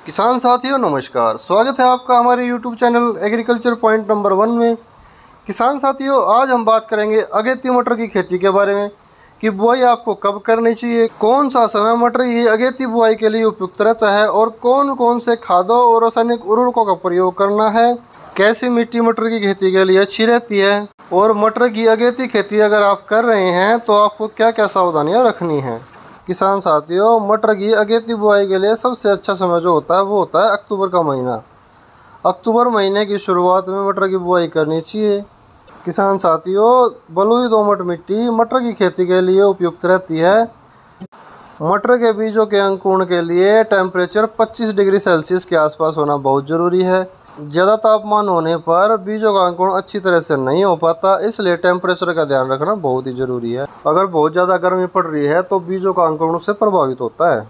किसान साथियों नमस्कार, स्वागत है आपका हमारे YouTube channel agriculture point number 1 में। किसान साथियों, आज हम बात करेंगे अगेती मटर की खेती के बारे में कि बुआई आपको कब करनी चाहिए, कौन सा समय मटर की अगेती बुआई के लिए उपयुक्त रहता है और कौन कौन से खादों और रासायनिक उर्वरकों का प्रयोग करना है, कैसी मिट्टी मटर की खेती के लिए अच्छी रहती है और मटर की अगेती खेती अगर आप कर रहे हैं तो आपको क्या क्या सावधानियाँ रखनी है। किसान साथियों, मटर की अगेती बुआई के लिए सबसे अच्छा समय जो होता है वो होता है अक्टूबर का महीना। अक्टूबर महीने की शुरुआत में मटर की बुआई करनी चाहिए। किसान साथियों, बलुई दोमट मिट्टी मटर की खेती के लिए उपयुक्त रहती है। मटर के बीजों के अंकुरण के लिए टेम्परेचर 25 डिग्री सेल्सियस के आसपास होना बहुत ज़रूरी है। ज़्यादा तापमान होने पर बीजों का अंकुरण अच्छी तरह से नहीं हो पाता, इसलिए टेम्परेचर का ध्यान रखना बहुत ही ज़रूरी है। अगर बहुत ज़्यादा गर्मी पड़ रही है तो बीजों का अंकुरण उससे प्रभावित होता है।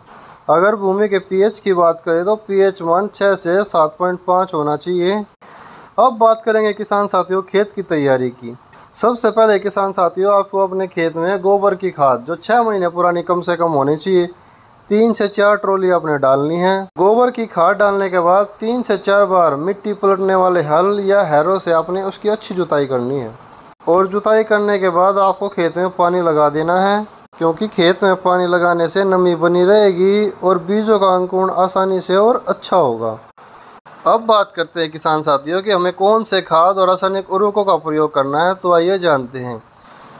अगर भूमि के पीएच की बात करें तो पीएच मान 6 से 7.5 होना चाहिए। अब बात करेंगे किसान साथियों खेत की तैयारी की। सबसे पहले किसान साथियों, आपको अपने खेत में गोबर की खाद जो 6 महीने पुरानी कम से कम होनी चाहिए 3 से 4 ट्रॉली आपने डालनी है। गोबर की खाद डालने के बाद 3 से 4 बार मिट्टी पलटने वाले हल या हैरो से आपने उसकी अच्छी जुताई करनी है और जुताई करने के बाद आपको खेत में पानी लगा देना है, क्योंकि खेत में पानी लगाने से नमी बनी रहेगी और बीजों का अंकुरण आसानी से और अच्छा होगा। अब बात करते हैं किसान साथियों कि हमें कौन से खाद और रासायनिक उर्वरकों का प्रयोग करना है, तो आइए जानते हैं।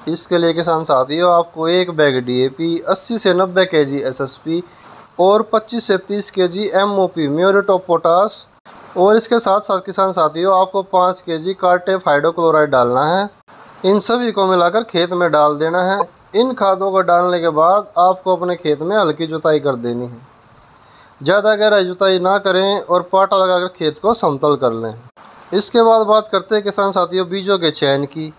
इसके लिए किसान साथियों, आपको 1 बैग DAP, 80 से 90 kg SSP और 25 से 30 kg MOP muriate of potash और इसके साथ साथ किसान साथियों आपको 5 kg कार्टेप हाइड्रोक्लोराइड डालना है। इन सभी को मिलाकर खेत में डाल देना है। इन खादों को डालने के बाद आपको अपने खेत में हल्की जुताई कर देनी है। ज़्यादा गहराई जुताई ना करें और पाटा लगाकर खेत को समतल कर लें। इसके बाद बात करते हैं किसान साथियों बीजों के चयन की।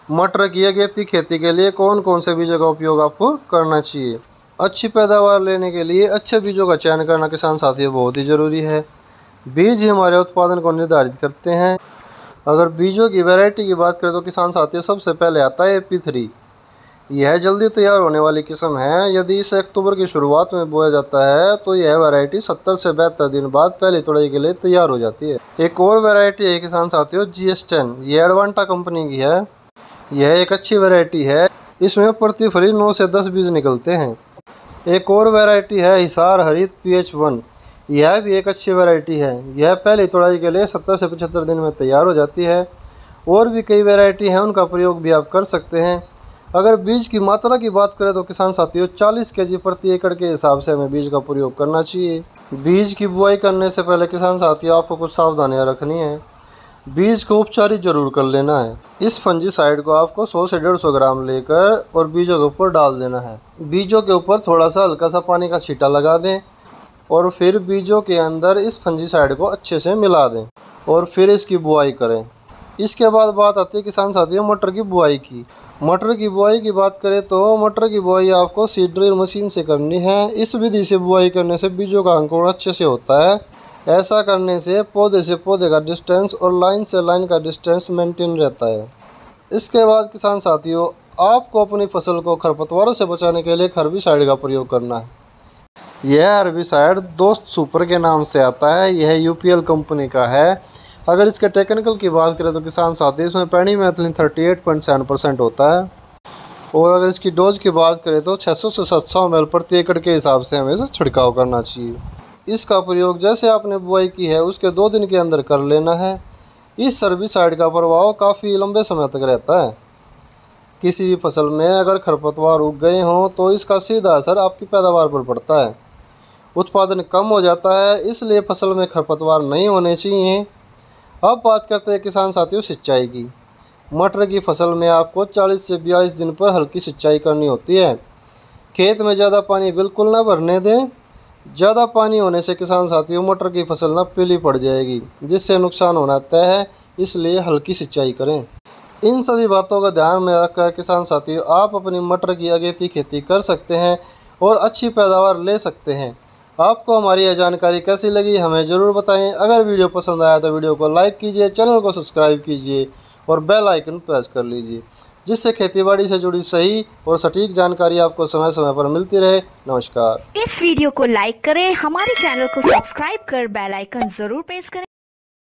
मटर की अगेती खेती के लिए कौन कौन से बीजों का उपयोग आपको करना चाहिए। अच्छी पैदावार लेने के लिए अच्छे बीजों का चयन करना किसान साथियों बहुत ही ज़रूरी है। बीज ही हमारे उत्पादन को निर्धारित करते हैं। अगर बीजों की वैरायटी की बात करें तो किसान साथियों सबसे पहले आता है AP3। यह जल्दी तैयार होने वाली किस्म है। यदि इसे अक्टूबर की शुरुआत में बोया जाता है तो यह वैरायटी 70 से 72 दिन बाद पहली तुड़ाई के लिए तैयार हो जाती है। एक और वैरायटी है किसान साथियों GS10। यह एडवांटा कंपनी की है। यह एक अच्छी वैरायटी है। इसमें प्रति फली 9 से 10 बीज निकलते हैं। एक और वैरायटी है हिसार हरित PH1। यह भी एक अच्छी वैरायटी है। यह पहली तुड़ाई के लिए 70 से 75 दिन में तैयार हो जाती है। और भी कई वैरायटी हैं, उनका प्रयोग भी आप कर सकते हैं। अगर बीज की मात्रा की बात करें तो किसान साथियों 40 kg प्रति एकड़ के हिसाब से हमें बीज का प्रयोग करना चाहिए। बीज की बुआई करने से पहले किसान साथियों आपको कुछ सावधानियां रखनी है। बीज को उपचारित जरूर कर लेना है। इस फंजीसाइड को आपको 100 से 150 ग्राम लेकर और बीजों के ऊपर डाल देना है। बीजों के ऊपर थोड़ा सा हल्का सा पानी का छींटा लगा दें और फिर बीजों के अंदर इस फंजीसाइड को अच्छे से मिला दें और फिर इसकी बुआई करें। इसके बाद बात आती है किसान साथियों मटर की बुआई की। मटर की बुआई की बात करें तो मटर की बुआई आपको सीड ड्रिल मशीन से करनी है। इस विधि से बुआई करने से बीजों का अंकुरण अच्छे से होता है। ऐसा करने से पौधे का डिस्टेंस और लाइन से लाइन का डिस्टेंस मेंटेन रहता है। इसके बाद किसान साथियों आपको अपनी फसल को खरपतवारों से बचाने के लिए हर्बिसाइड का प्रयोग करना है। यह हर्बिसाइड दोस्त सुपर के नाम से आता है। यह UPL कंपनी का है। अगर इसके टेक्निकल की बात करें तो किसान साथियों इसमें पेंडिमेथिलिन 38.7% होता है। और अगर इसकी डोज की बात करें तो 600 से 700 ml प्रति एकड़ के हिसाब से हमें इसे छिड़काव करना चाहिए। इसका प्रयोग जैसे आपने बुआई की है उसके 2 दिन के अंदर कर लेना है। इस हर्बिसाइड का प्रभाव काफ़ी लंबे समय तक रहता है। किसी भी फसल में अगर खरपतवार उग गए हों तो इसका सीधा असर आपकी पैदावार पर पड़ता है। उत्पादन कम हो जाता है, इसलिए फसल में खरपतवार नहीं होने चाहिए। अब बात करते हैं किसान साथियों सिंचाई की। मटर की फसल में आपको 40 से 42 दिन पर हल्की सिंचाई करनी होती है। खेत में ज़्यादा पानी बिल्कुल ना भरने दें। ज़्यादा पानी होने से किसान साथियों मटर की फसल ना पीली पड़ जाएगी, जिससे नुकसान होना तय है, इसलिए हल्की सिंचाई करें। इन सभी बातों का ध्यान में रखकर किसान साथियों आप अपनी मटर की अगेती खेती कर सकते हैं और अच्छी पैदावार ले सकते हैं। आपको हमारी यह जानकारी कैसी लगी हमें ज़रूर बताएं। अगर वीडियो पसंद आया तो वीडियो को लाइक कीजिए, चैनल को सब्सक्राइब कीजिए और बेल आइकन प्रेस कर लीजिए। जिससे खेतीबाड़ी से जुड़ी सही और सटीक जानकारी आपको समय समय पर मिलती रहे। नमस्कार। इस वीडियो को लाइक करें, हमारे चैनल को सब्सक्राइब कर बेल आइकन जरूर प्रेस करें।